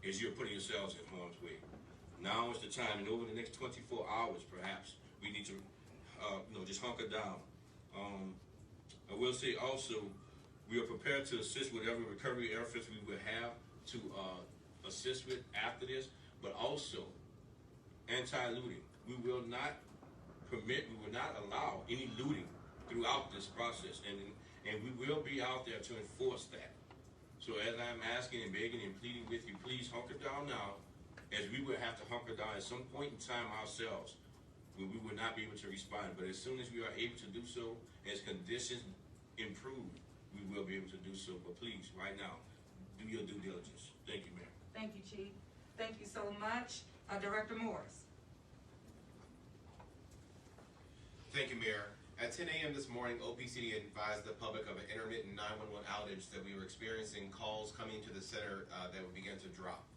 is you're putting yourselves in harm's way. Now is the time, and over the next 24 hours, perhaps, we need to, just hunker down. I will say also, we are prepared to assist whatever recovery efforts we will have to assist with after this, but also anti-looting. We will not allow any looting throughout this process, and we will be out there to enforce that. So as I'm asking and begging and pleading with you, please hunker down now, as we will have to hunker down at some point in time ourselves, when we will not be able to respond. But as soon as we are able to do so, as conditions improve, we will be able to do so. But please, right now, do your due diligence. Thank you, Mayor. Thank you, Chief. Thank you so much. Director Morris. Thank you, Mayor. At 10 a.m. this morning, OPCD advised the public of an intermittent 911 outage that we were experiencing calls coming to the center that would begin to drop.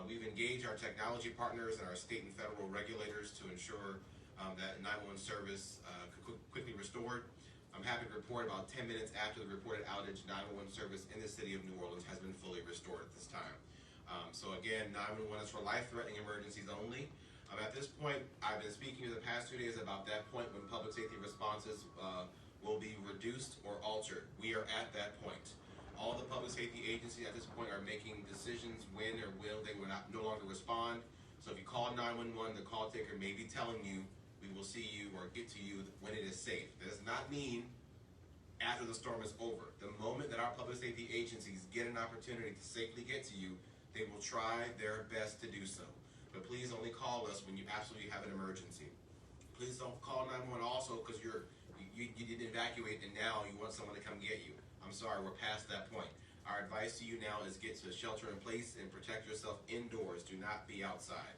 We've engaged our technology partners and our state and federal regulators to ensure that 911 service could quickly restored. I'm happy to report about 10 minutes after the reported outage, 911 service in the city of New Orleans has been fully restored at this time. So again, 911 is for life-threatening emergencies only. At this point, I've been speaking to the past 2 days about that point when public safety responses will be reduced or altered. We are at that point. All the public safety agencies at this point are making decisions when or will they will no longer respond. So if you call 911, the call taker may be telling you, we will see you or get to you when it is safe. That does not mean after the storm is over. The moment that our public safety agencies get an opportunity to safely get to you, they will try their best to do so. But please only call us when you absolutely have an emergency. Please don't call 911 also because you didn't evacuate and now you want someone to come get you. I'm sorry, we're past that point. Our advice to you now is get to shelter in place and protect yourself indoors. Do not be outside.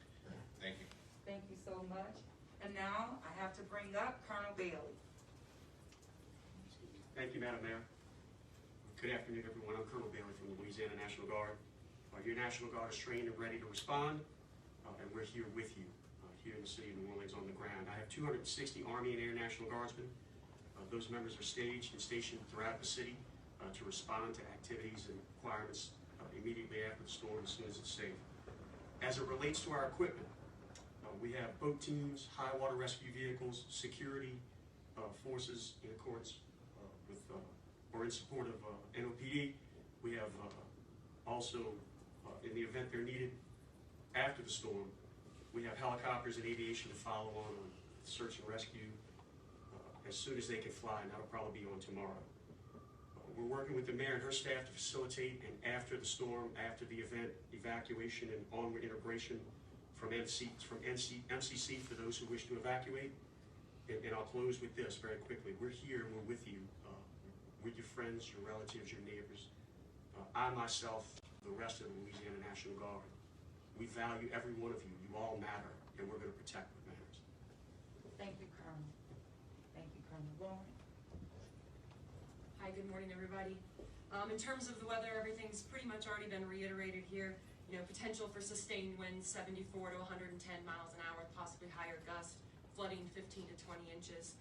Thank you. Thank you so much. And now I have to bring up Colonel Bailey. Thank you, Madam Mayor. Good afternoon, everyone. I'm Colonel Bailey from the Louisiana National Guard. Your National Guard is trained and ready to respond, and we're here with you here in the city of New Orleans on the ground. I have 260 Army and Air National Guardsmen. Those members are staged and stationed throughout the city to respond to activities and requirements immediately after the storm as soon as it's safe. As it relates to our equipment, we have boat teams, high water rescue vehicles, security forces in accordance with or in support of NOPD. We have also, in the event they're needed after the storm, we have helicopters and aviation to follow on search and rescue as soon as they can fly, and that'll probably be on tomorrow. We're working with the mayor and her staff to facilitate an after the storm, after the event, evacuation and onward integration from MCC for those who wish to evacuate. And I'll close with this very quickly. We're here, we're with you, with your friends, your relatives, your neighbors. I myself, the rest of the Louisiana National Guard, we value every one of you. You all matter, and we're going to protect what matters. Thank you, Colonel. Thank you, Colonel. Lauren. Hi, good morning, everybody. In terms of the weather, everything's pretty much already been reiterated here. Potential for sustained winds 74 to 110 miles an hour, possibly higher gust, flooding 15 to 20 inches.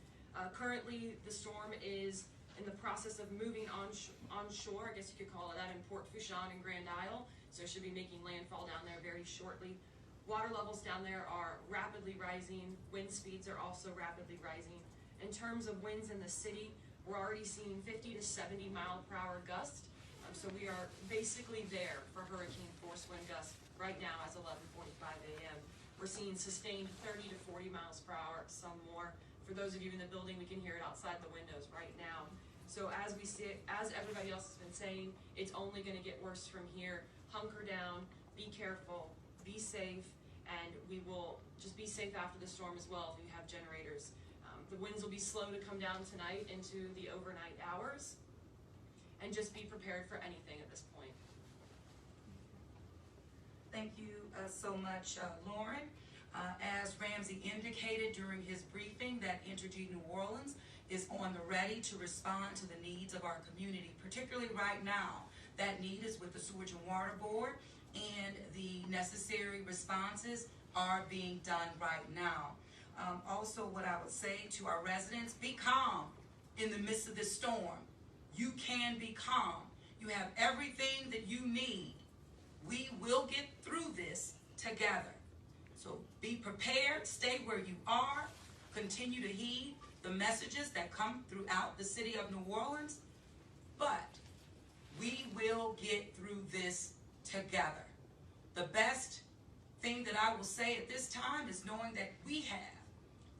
Currently, the storm is in the process of moving onshore, I guess you could call it that, in Port Fourchon and Grand Isle. So it should be making landfall down there very shortly. Water levels down there are rapidly rising. Wind speeds are also rapidly rising. In terms of winds in the city, we're already seeing 50 to 70 mile per hour gusts. So we are basically there for hurricane force wind gusts right now as 11:45 a.m. We're seeing sustained 30 to 40 miles per hour, some more. For those of you in the building, we can hear it outside the windows right now. So as everybody else has been saying, it's only going to get worse from here. Hunker down, be careful, be safe, and we will just be safe after the storm as well if you have generators. The winds will be slow to come down tonight into the overnight hours, and just be prepared for anything at this point. Thank you so much, Lauren. As Ramsey indicated during his briefing, that Entergy New Orleans is on the ready to respond to the needs of our community, particularly right now. That need is with the Sewage and Water Board, and the necessary responses are being done right now. Also, what I would say to our residents, be calm in the midst of this storm. You can be calm. You have everything that you need we will get through this together. So be prepared, stay where you are, continue to heed the messages that come throughout the city of New Orleans, but we will get through this together. The best thing that I will say at this time is knowing that we have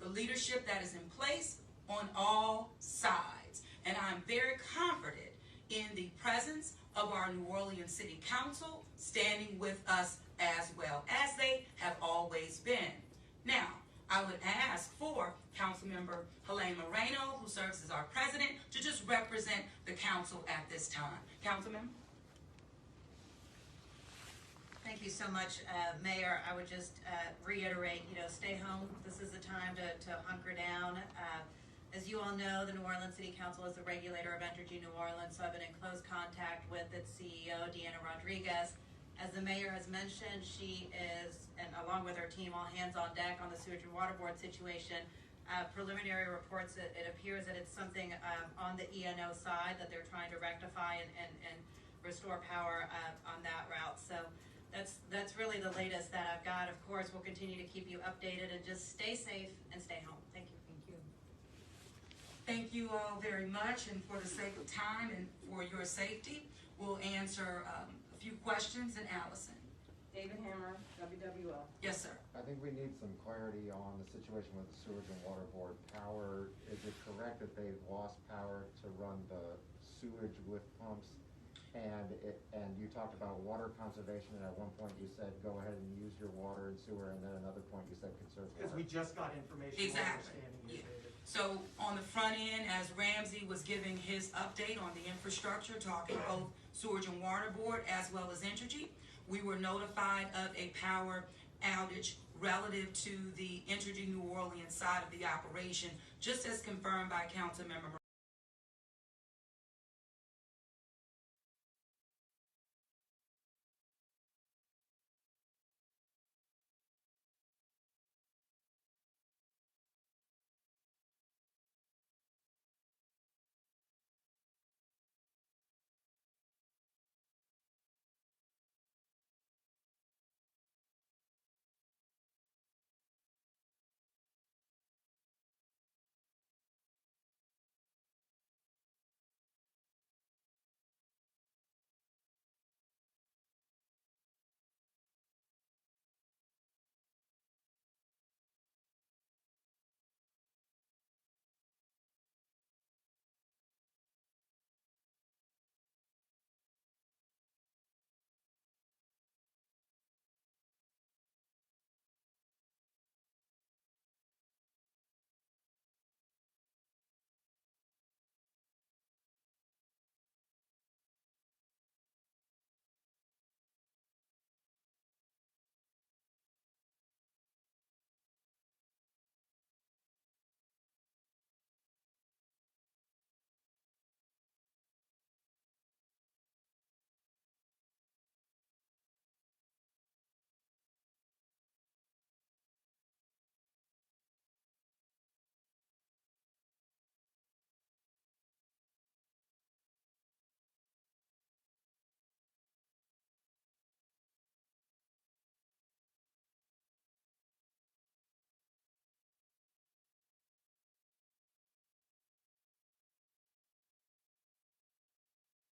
the leadership that is in place on all sides. And I'm very confident in the presence of our New Orleans City Council standing with us as well, as they have always been. Now, I would ask for Councilmember Helene Moreno, who serves as our president, to just represent the council at this time. Councilmember? Thank you so much, Mayor. I would just reiterate, stay home. This is the time to hunker down. As you all know, the New Orleans City Council is the regulator of Entergy New Orleans, so I've been in close contact with its CEO, Deanna Rodriguez. As the mayor has mentioned, she is, and along with her team, all hands on deck on the sewage and water board situation. Preliminary reports, it appears that it's something on the ENO side that they're trying to rectify and restore power on that route. So that's really the latest that I've got. Of course, we'll continue to keep you updated, and just stay safe and stay home. Thank you. Thank you. Thank you all very much, and for the sake of time and for your safety, we'll answer a few questions. And Allison. David Hammer, WWL. Yes, sir. I think we need some clarity on the situation with the sewage and water board power. Is it correct that they've lost power to run the sewage with pumps? And you talked about water conservation, and at one point you said go ahead and use your water and sewer, and then another point you said conserve water. Because we just got information. Exactly. Yeah. So on the front end, as Ramsey was giving his update on the infrastructure, talking both sewage and water board as well as Entergy, we were notified of a power outage relative to the Entergy New Orleans side of the operation, just as confirmed by Councilmember